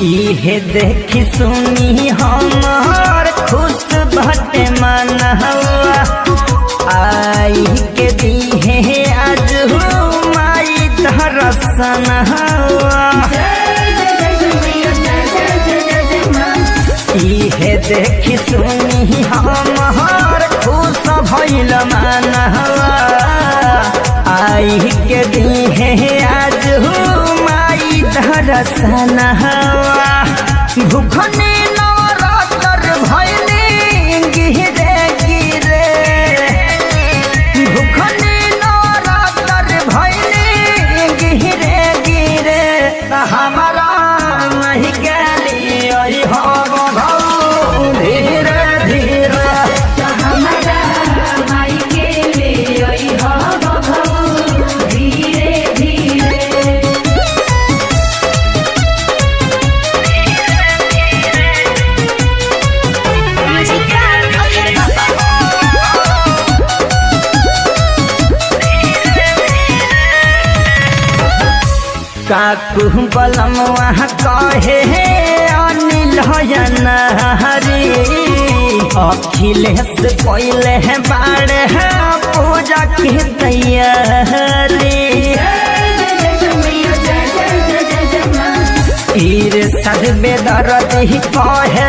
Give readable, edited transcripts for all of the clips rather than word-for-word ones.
इहे देखी सुनी हमार खुश भटे मनवा आई के दीहे आज माई दर्शन हवा। इहे देखी सुनी हमार खुश भइल मनवा आई के दीहे आज माई दर्शन हवा। भूखने नवरात्र भइली गिरे गिरे भूखने नवरात्र भइली गिरे गिरे हमारा नहीं गेली ओइ हो धीरे धीरे हमारा माई गेली ओइ हो धीरे धीरे। काकू बलम वहाँ कहे अनिल हरी अखिलेश पहले बाड़े पूजा की तैयारी। सद बेदर्दी कहे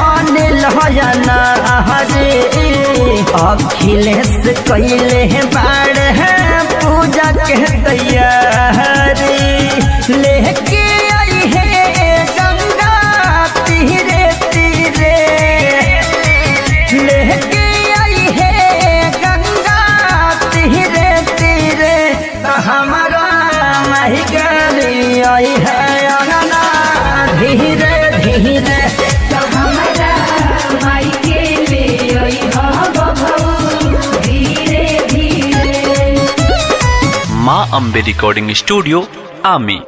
अनिल हरी अखिलेश कैले बाड़े पूजा के तैयारी। लेके आई है गंगा तीरे तीरे लेके आई है गंगा तीरे तीरे हमारा माही गली आई है अंगना धीरे धीरे हमारा माई गेली ओइ हो धीरे धीरे। माँ अम्बे रिकॉर्डिंग स्टूडियो आमी।